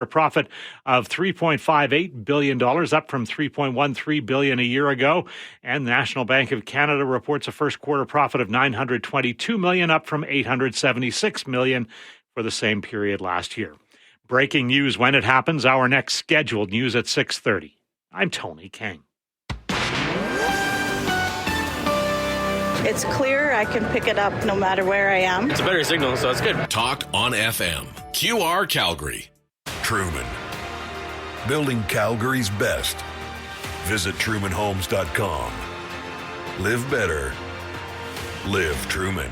A profit of $3.58 billion, up from $3.13 billion a year ago. And the National Bank of Canada reports a first quarter profit of $922 million, up from $876 million for the same period last year. Breaking news when it happens, our next scheduled news at 6:30. I'm Tony King. It's clear. I can pick it up no matter where I am. It's a better signal, so it's good. Talk on FM. QR Calgary. Truman. Building Calgary's best. Visit trumanhomes.com. Live better. Live Truman.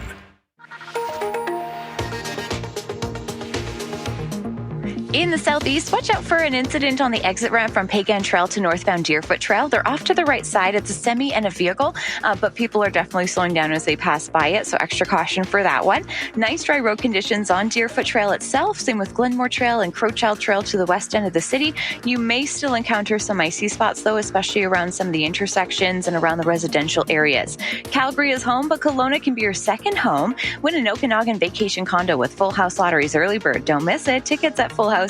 In the southeast, watch out for an incident on the exit ramp from Pagan Trail to northbound Deerfoot Trail. They're off to the right side. It's a semi and a vehicle, but people are definitely slowing down as they pass by it, so extra caution for that one. Nice dry road conditions on Deerfoot Trail itself. Same with Glenmore Trail and Crowchild Trail to the west end of the city. You may still encounter some icy spots, though, especially around some of the intersections and around the residential areas. Calgary is home, but Kelowna can be your second home. Win an Okanagan vacation condo with Full House Lottery's Early Bird. Don't miss it. Tickets at fullhouse.ca.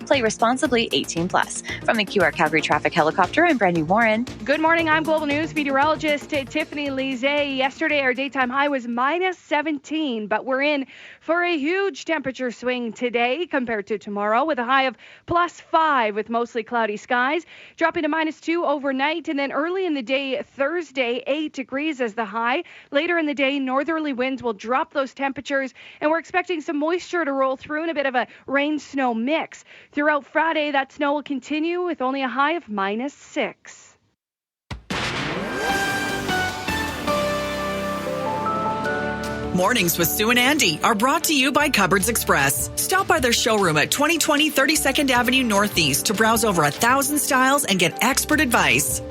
Play responsibly, 18+. From the QR Calgary Traffic Helicopter, I'm Brandy Warren. Good morning. I'm Global News meteorologist Tiffany Lizet. Yesterday, our daytime high was minus 17, but we're in for a huge temperature swing today compared to tomorrow, with a high of plus 5 with mostly cloudy skies, dropping to minus 2 overnight, and then early in the day, Thursday, 8 degrees as the high. Later in the day, northerly winds will drop those temperatures, and we're expecting some moisture to roll through and a bit of a rain-snow mix. Throughout Friday, that snow will continue with only a high of minus 6. Mornings with Sue and Andy are brought to you by Cupboards Express. Stop by their showroom at 2020 32nd Avenue Northeast to browse over 1,000 styles and get expert advice.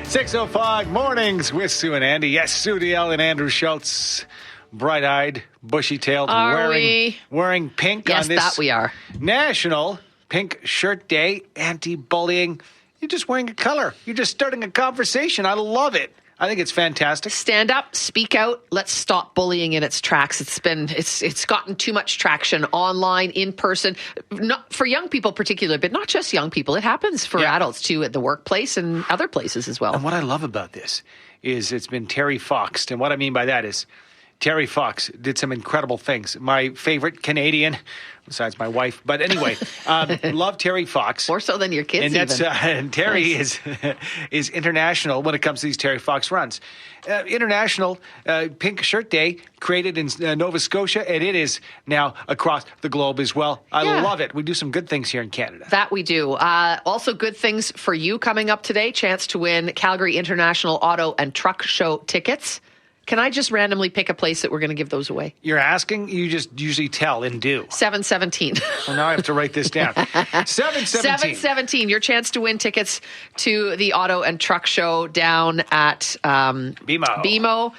6:05 mornings with Sue and Andy. Yes, Sue DL and Andrew Schultz, bright-eyed, bushy-tailed, wearing pink yes, on this that we are. National Pink Shirt Day, anti-bullying. You're just wearing a color. You're just starting a conversation. I love it. I think it's fantastic. Stand up, speak out. Let's stop bullying in its tracks. It's gotten too much traction online, in person, not for young people particularly, but not just young people. It happens for adults too, at the workplace and other places as well. And what I love about this is it's been Terry Foxed. And what I mean by that is Terry Fox did some incredible things. My favorite Canadian, besides my wife. But anyway, love Terry Fox. More so than your kids, and that's, even. And Terry is international when it comes to these Terry Fox runs. International Pink Shirt Day, created in Nova Scotia, and it is now across the globe as well. I love it. We do some good things here in Canada. That we do. Also good things for you coming up today. Chance to win Calgary International Auto and Truck Show tickets. Can I just randomly pick a place that we're going to give those away? You're asking? You just usually tell and do. 717. Well, now I have to write this down. 717. 717. Your chance to win tickets to the Auto and Truck Show down at BMO.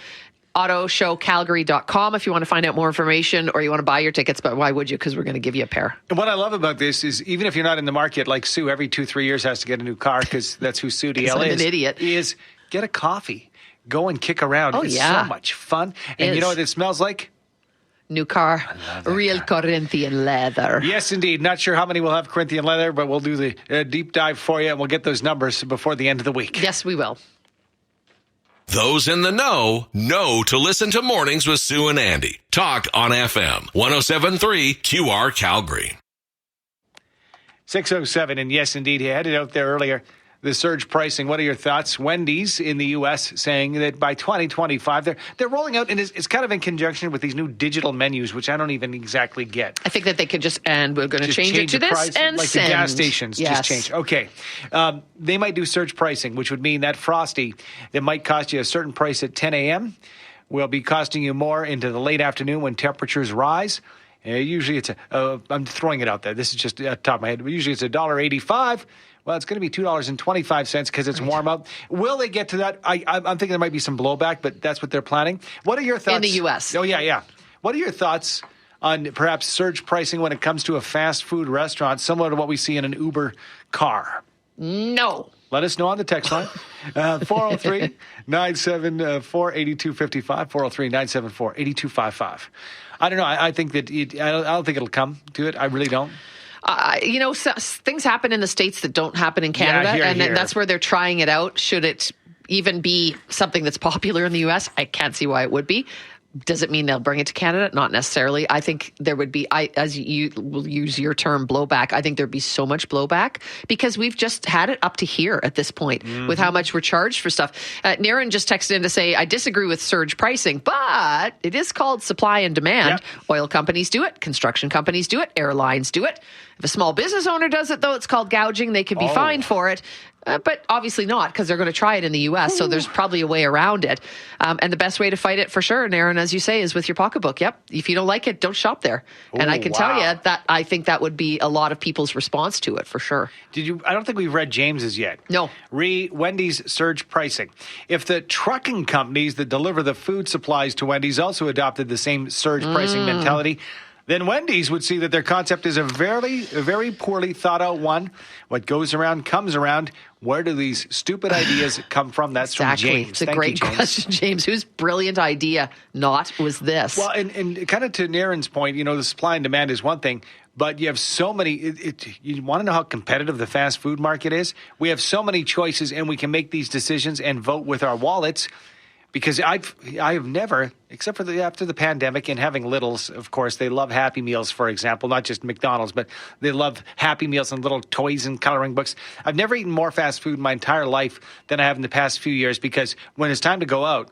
AutoShowCalgary.com if you want to find out more information or you want to buy your tickets, but why would you? Because we're going to give you a pair. And what I love about this is even if you're not in the market, like Sue, every 2-3 years has to get a new car because that's who Sue DL is. I'm an idiot. Is get a coffee. Go and kick around. It's so much fun. And you know what it smells like? New car. Real Corinthian leather. Yes, indeed. Not sure how many will have Corinthian leather, but we'll do the deep dive for you, and we'll get those numbers before the end of the week. Yes, we will. Those in the know to listen to Mornings with Sue and Andy. Talk on FM 107.3 QR Calgary. 6:07, and yes, indeed, he had it out there earlier. The surge pricing, what are your thoughts? Wendy's in the U.S. saying that by 2025, they're rolling out, and it's kind of in conjunction with these new digital menus, which I don't even exactly get. I think that they could and we're going to change it to this price, and like send. The gas stations just change. Okay. They might do surge pricing, which would mean that Frosty that might cost you a certain price at 10 a.m. will be costing you more into the late afternoon when temperatures rise. Usually it's I'm throwing it out there. This is just at the top of my head. Usually it's $1.85. Well, it's going to be $2.25 because it's warm up. Will they get to that? I'm thinking there might be some blowback, but that's what they're planning. What are your thoughts? In the U.S. Oh, yeah. What are your thoughts on perhaps surge pricing when it comes to a fast food restaurant, similar to what we see in an Uber car? No. Let us know on the text line. 403-974-8255. 403-974-8255. I don't know. I think that I don't think it'll come to it. I really don't. Things happen in the States that don't happen in Canada, here. That's where they're trying it out. Should it even be something that's popular in the U.S.? I can't see why it would be. Does it mean they'll bring it to Canada? Not necessarily. I think there would be, as you will use your term, blowback. I think there'd be so much blowback because we've just had it up to here at this point with how much we're charged for stuff. Naren just texted in to say, I disagree with surge pricing, but it is called supply and demand. Yep. Oil companies do it. Construction companies do it. Airlines do it. If a small business owner does it, though, it's called gouging. They can be fined for it. But obviously not, because they're going to try it in the U.S., so there's probably a way around it. And the best way to fight it, for sure, Naren, as you say, is with your pocketbook. Yep. If you don't like it, don't shop there. And I can tell you that I think that would be a lot of people's response to it, for sure. I don't think we've read James's yet. No. Wendy's surge pricing. If the trucking companies that deliver the food supplies to Wendy's also adopted the same surge pricing mentality, then Wendy's would see that their concept is a very poorly thought out one. What goes around comes around. Where do these stupid ideas come from? That's exactly. From James. It's a great question, James. Whose brilliant idea was this? Well, and kind of to Naren's point, the supply and demand is one thing, but you have so many. You want to know how competitive the fast food market is? We have so many choices, and we can make these decisions and vote with our wallets. Because I have never, except for after the pandemic and having littles, of course, they love Happy Meals, for example, not just McDonald's, but they love Happy Meals and little toys and coloring books. I've never eaten more fast food in my entire life than I have in the past few years, because when it's time to go out,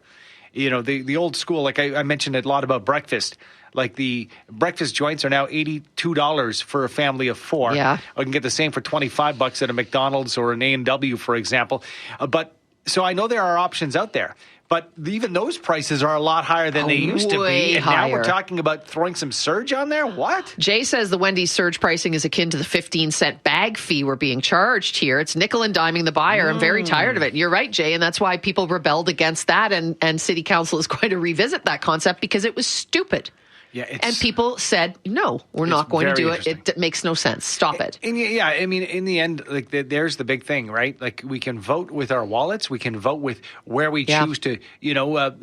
the old school, like I mentioned a lot about breakfast. Like the breakfast joints are now $82 for a family of four. Yeah. I can get the same for $25 at a McDonald's or an A&W, for example. So I know there are options out there. But even those prices are a lot higher than they used to be. And now we're talking about throwing some surge on there? What? Jay says the Wendy's surge pricing is akin to the 15-cent bag fee we're being charged here. It's nickel and diming the buyer. I'm very tired of it. You're right, Jay, and that's why people rebelled against that. And City Council is going to revisit that concept because it was stupid. Yeah, and people said, no, we're not going to do it. It makes no sense. Stop it. And I mean, in the end, like there's the big thing, right? Like we can vote with our wallets. We can vote with where we choose to,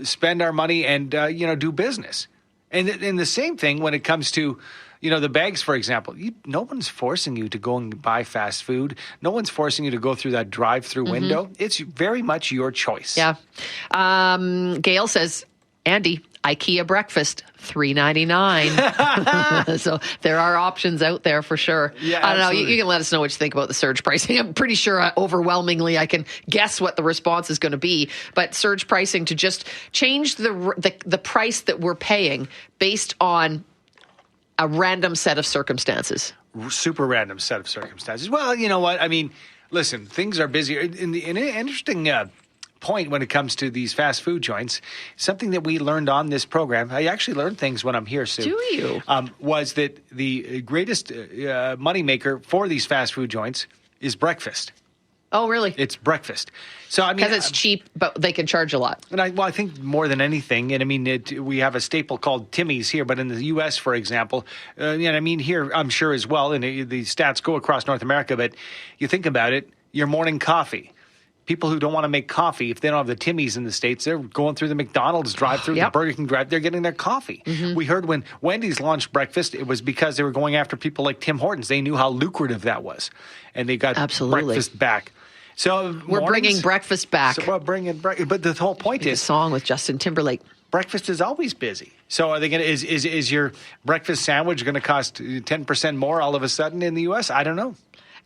spend our money and, do business. And the same thing when it comes to, the bags, for example. No one's forcing you to go and buy fast food. No one's forcing you to go through that drive-through window. It's very much your choice. Yeah. Gail says, Andy, IKEA breakfast, $3.99. So there are options out there for sure. Yeah, I don't know. You can let us know what you think about the surge pricing. I'm pretty sure overwhelmingly I can guess what the response is going to be. But surge pricing to just change the price that we're paying based on a random set of circumstances. Super random set of circumstances. Well, you know what? I mean, listen, things are busy. In an interesting point when it comes to these fast food joints, something that we learned on this program, I actually learned things when I'm here, Sue. Do you? Was that the greatest moneymaker for these fast food joints is breakfast. Oh, really? It's breakfast. So I mean, because it's cheap, but they can charge a lot. And I think more than anything, and I mean, we have a staple called Timmy's here, but in the U.S., for example, and I mean here, I'm sure as well, and the stats go across North America, but you think about it, your morning coffee. People who don't want to make coffee, if they don't have the Timmy's in the States, they're going through the McDonald's drive-through, the Burger King drive, they're getting their coffee. Mm-hmm. We heard when Wendy's launched breakfast, it was because they were going after people like Tim Hortons. They knew how lucrative that was, and they got breakfast back. So we're bringing breakfast back. So we're bringing but the whole point is a song with Justin Timberlake. Breakfast is always busy. So are they going to? Is your breakfast sandwich going to cost 10% more all of a sudden in the U.S.? I don't know.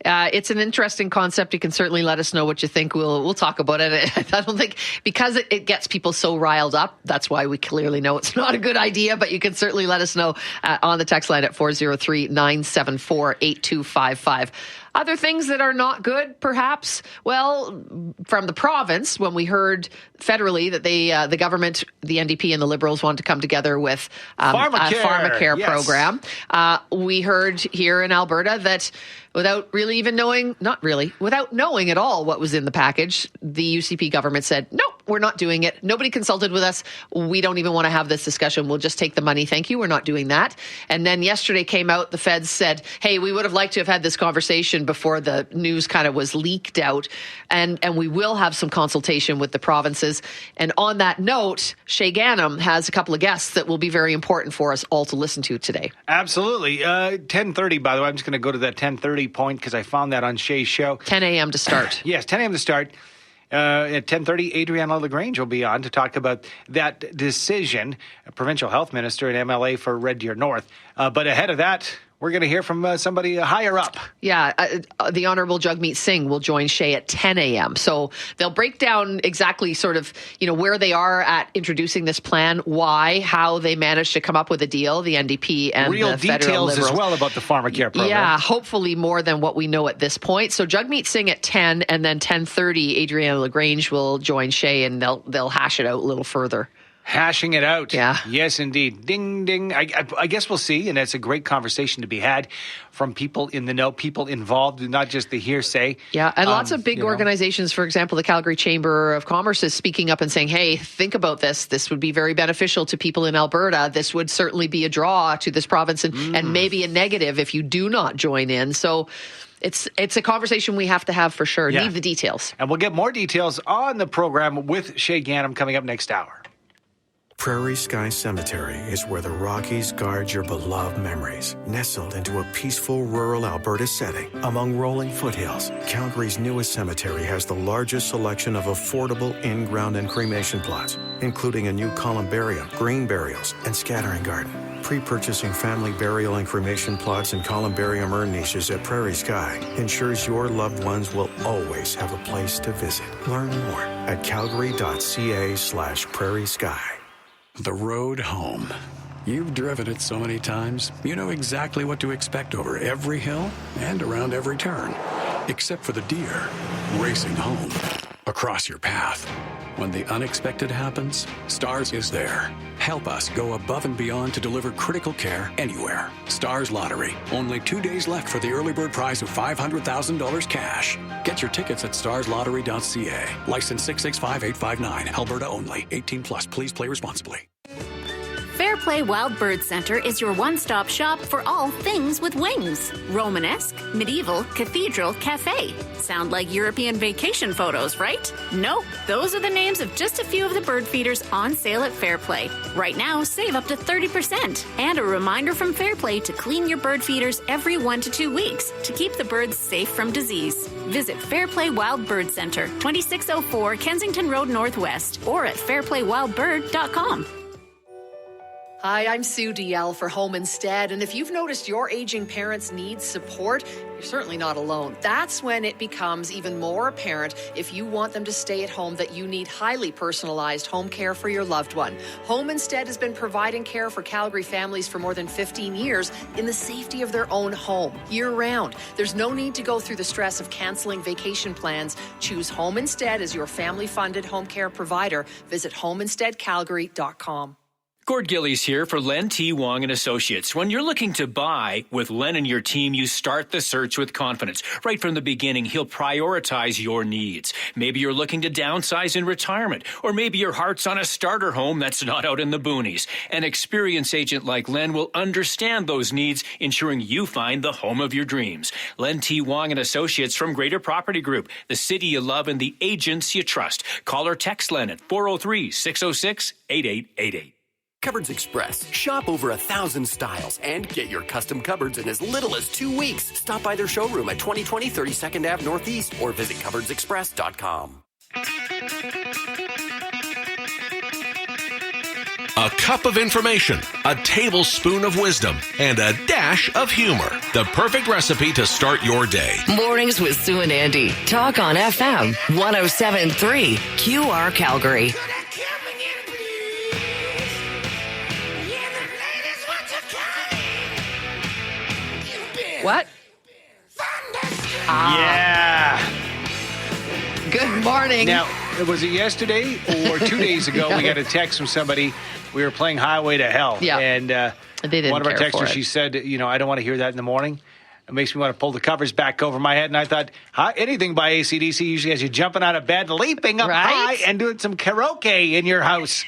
It's an interesting concept. You can certainly let us know what you think. We'll talk about it. I don't think because it gets people so riled up. That's why we clearly know it's not a good idea. But you can certainly let us know on the text line at 403-974-8255. Other things that are not good, perhaps? Well, from the province, when we heard federally that the government, the NDP and the Liberals want to come together with a pharmacare program, we heard here in Alberta that without really even knowing, without knowing at all what was in the package, the UCP government said, nope, We're not doing it. Nobody consulted with us. We don't even want to have this discussion. We'll just take the money. Thank you. We're not doing that. And then yesterday came out, the feds said, hey, we would have liked to have had this conversation before the news kind of was leaked out. And we will have some consultation with the provinces. And on that note, Shay Ghanem has a couple of guests that will be very important for us all to listen to today. Absolutely. 10:30, by the way. I'm just going to go to that 10:30 point because I found that on Shay's show. 10 a.m. to start. Yes, 10 a.m. to start. At 10:30, Adriana LaGrange will be on to talk about that decision, provincial health minister and MLA for Red Deer North. But ahead of that, we're going to hear from somebody higher up. Yeah, the Honourable Jagmeet Singh will join Shay at 10 a.m. So they'll break down exactly sort of, where they are at introducing this plan, why, how they managed to come up with a deal, the NDP and real the federal details Liberals. as well about the pharmacare program. Yeah, hopefully more than what we know at this point. So Jagmeet Singh at 10, and then 10:30, Adriana LaGrange will join Shay, and they'll hash it out a little further. Hashing it out. Yeah. Yes, indeed. Ding, ding. I guess we'll see. And that's a great conversation to be had from people in the know, people involved, not just the hearsay. Yeah. And lots of big organizations, for example, the Calgary Chamber of Commerce is speaking up and saying, hey, think about this. This would be very beneficial to people in Alberta. This would certainly be a draw to this province and maybe a negative if you do not join in. So it's a conversation we have to have for sure. Yeah. Need the details. And we'll get more details on the program with Shay Ghanem coming up next hour. Prairie Sky Cemetery is where the Rockies guard your beloved memories. Nestled into a peaceful rural Alberta setting among rolling foothills, Calgary's newest cemetery has the largest selection of affordable in-ground and cremation plots, including a new columbarium, green burials, and scattering garden. Pre-purchasing family burial and cremation plots and columbarium urn niches at Prairie Sky ensures your loved ones will always have a place to visit. Learn more at calgary.ca/Prairie Sky. The road home. You've driven it so many times, you know exactly what to expect over every hill and around every turn. Except for the deer racing home across your path. When the unexpected happens, Stars is there. Help us go above and beyond to deliver critical care anywhere. Stars Lottery. Only 2 days left for the early bird prize of $500,000 cash. Get your tickets at starslottery.ca. License 665859. Alberta only. 18 plus. Please play responsibly. Fairplay Wild Bird Center is your one-stop shop for all things with wings. Romanesque, medieval, cathedral, cafe. Sound like European vacation photos, right? Nope. Those are the names of just a few of the bird feeders on sale at Fairplay. Right now, save up to 30%. And a reminder from Fairplay to clean your bird feeders every 1 to 2 weeks to keep the birds safe from disease. Visit Fairplay Wild Bird Center, 2604 Kensington Road Northwest, or at fairplaywildbird.com. Hi, I'm Sue DL for Home Instead, and if you've noticed your aging parents need support, you're certainly not alone. That's when it becomes even more apparent if you want them to stay at home that you need highly personalized home care for your loved one. Home Instead has been providing care for Calgary families for more than 15 years in the safety of their own home, year-round. There's no need to go through the stress of canceling vacation plans. Choose Home Instead as your family-funded home care provider. Visit homeinsteadcalgary.com. Gord Gillies here for Len T. Wong and Associates. When you're looking to buy with Len and your team, you start the search with confidence. Right from the beginning, he'll prioritize your needs. Maybe you're looking to downsize in retirement, or maybe your heart's on a starter home that's not out in the boonies. An experienced agent like Len will understand those needs, ensuring you find the home of your dreams. Len T. Wong and Associates from Greater Property Group, the city you love and the agents you trust. Call or text Len at 403-606-8888. Cupboards Express. Shop over 1,000 styles and get your custom cupboards in as little as 2 weeks. Stop by their showroom at 2020 32nd Ave Northeast or visit cupboardsexpress.com. A cup of information, a tablespoon of wisdom, and a dash of humor. The perfect recipe to start your day. Mornings with Sue and Andy. Talk on FM 107.3 QR Calgary. What? Yeah. Good morning. Now, was it yesterday or 2 days ago? We got a text from somebody. We were playing Highway to Hell. Yeah. And they didn't one of our care for texters, it. she said, I don't want to hear that in the morning. It makes me want to pull the covers back over my head. And I thought, anything by AC/DC usually has you jumping out of bed, leaping up high, and doing some karaoke in your house.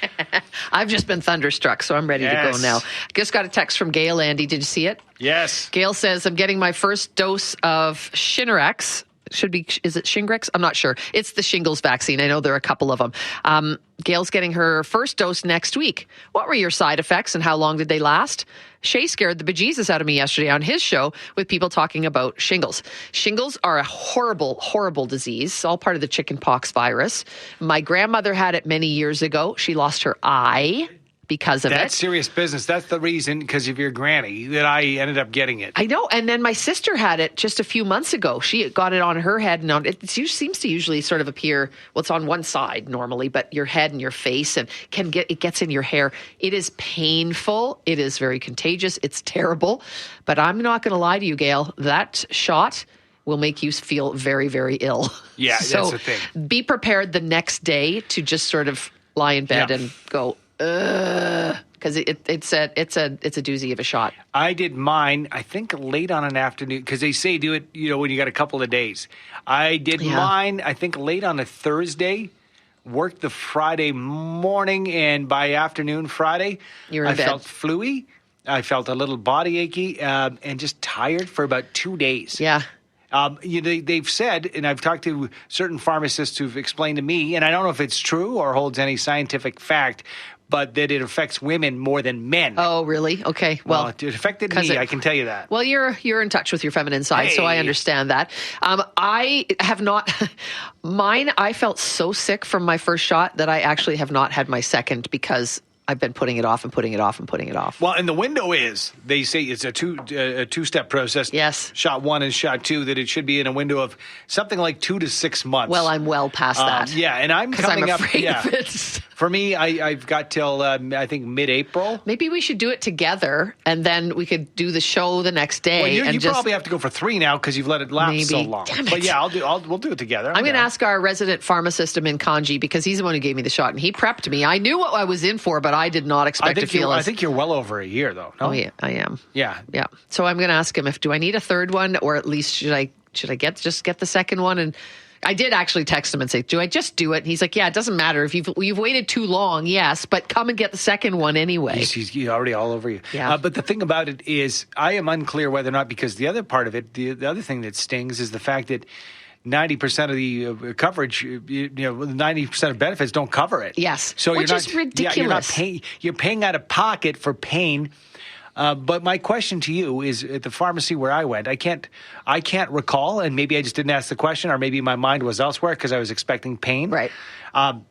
I've just been thunderstruck, so I'm ready to go now. Just got a text from Gail, Andy. Did you see it? Yes. Gail says, I'm getting my first dose of Shingrix. Is it Shingrix? I'm not sure. It's the shingles vaccine. I know there are a couple of them. Gail's getting her first dose next week. What were your side effects and how long did they last? Shay scared the bejesus out of me yesterday on his show with people talking about shingles. Shingles are a horrible, horrible disease, all part of the chickenpox virus. My grandmother had it many years ago. She lost her eye because of it. That's serious business. That's the reason, because of your granny, that I ended up getting it. I know. And then my sister had it just a few months ago. She got it on her head. And it seems to usually sort of appear, well, it's on one side normally, but your head and your face, and it gets in your hair. It is painful. It is very contagious. It's terrible. But I'm not going to lie to you, Gail. That shot will make you feel very, very ill. Yeah, so that's the thing. Be prepared the next day to just sort of lie in bed and go, because it's a doozy of a shot. I did mine, I think, late on an afternoon, because they say do it, when you got a couple of days. I did mine, I think, late on a Thursday, worked the Friday morning, and by afternoon Friday, I felt fluey. I felt a little body achy and just tired for about 2 days. Yeah. They've said, and I've talked to certain pharmacists who've explained to me, and I don't know if it's true or holds any scientific fact, but that it affects women more than men. Oh, really? Okay. Well, it affected me, I can tell you that. Well, you're in touch with your feminine side, so I understand that. I have not mine. I felt so sick from my first shot that I actually have not had my second because I've been putting it off and putting it off and putting it off. Well, and the window is, they say it's a two-step process. Yes. Shot 1 and shot 2, that it should be in a window of something like 2 to 6 months. Well, I'm well past that. Yeah, and I'm coming I'm afraid up. Of it. For me, I've got till, I think, mid-April. Maybe we should do it together, and then we could do the show the next day. Well, you probably have to go for 3 now because you've let it lapse so long. Damn it. But yeah, we'll do it together. I'm going to ask our resident pharmacist in Kanji, because he's the one who gave me the shot, and he prepped me. I knew what I was in for, but I did not expect to feel I think you're well over a year, though. No? Oh, yeah, I am. Yeah. Yeah. So I'm going to ask him, do I need a third one, or at least should I just get the second one? And I did actually text him and say, do I just do it? And he's like, yeah, it doesn't matter. If you've waited too long, yes, but come and get the second one anyway. He's already all over you. Yeah. But the thing about it is, I am unclear whether or not, because the other part of it, the other thing that stings is the fact that 90% of the coverage, 90% of benefits don't cover it. Yes, so which is ridiculous. Yeah, you're not paying. You're paying out of pocket for pain. But my question to you is, at the pharmacy where I went, I can't recall, and maybe I just didn't ask the question, or maybe my mind was elsewhere because I was expecting pain. Right. The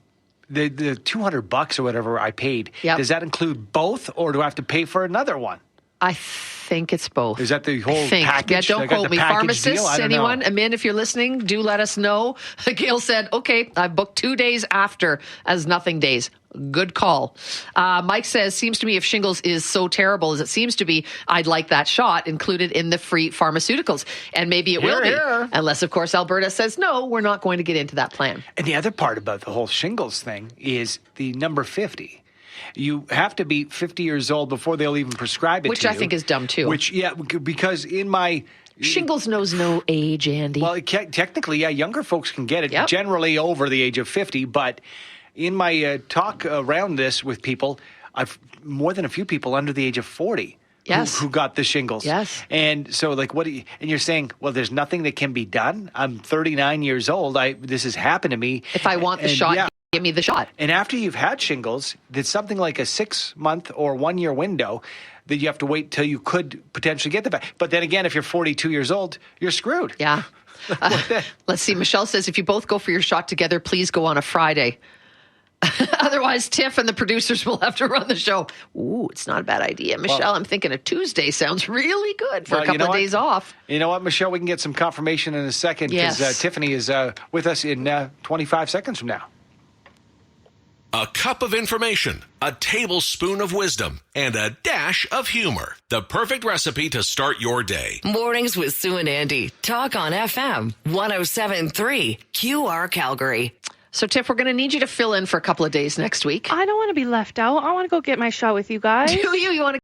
$200 or whatever I paid, does that include both, or do I have to pay for another one? I think it's both. Is that the whole package? Yeah, don't quote me. Pharmacists, anyone? Know. Amin, if you're listening, do let us know. Gail said, okay, I booked 2 days after as nothing days. Good call. Mike says, seems to me if shingles is so terrible as it seems to be, I'd like that shot included in the free pharmaceuticals. And maybe it will be. Unless, of course, Alberta says, no, we're not going to get into that plan. And the other part about the whole shingles thing is the number 50. You have to be 50 years old before they'll even prescribe it to you. Which I think is dumb, too. Because in my... Shingles knows no age, Andy. Well, technically, younger folks can get it, generally over the age of 50. But in my talk around this with people, I've more than a few people under the age of 40 who got the shingles. Yes. And so, and you're saying, well, there's nothing that can be done? I'm 39 years old. This has happened to me. If I want the shot, give me the shot. And after you've had shingles, there's something like a 6-month or 1 year window that you have to wait till you could potentially get the back. But then again, if you're 42 years old, you're screwed. Yeah. Let's see. Michelle says, if you both go for your shot together, please go on a Friday. Otherwise, Tiff and the producers will have to run the show. Ooh, it's not a bad idea. Michelle, I'm thinking a Tuesday sounds really good for a couple of days off. You know what, Michelle? We can get some confirmation in a second because Tiffany is with us in 25 seconds from now. A cup of information, a tablespoon of wisdom, and a dash of humor. The perfect recipe to start your day. Mornings with Sue and Andy. Talk on FM 107.3 QR Calgary. So, Tiff, we're going to need you to fill in for a couple of days next week. I don't want to be left out. I want to go get my shot with you guys. Do you? You want to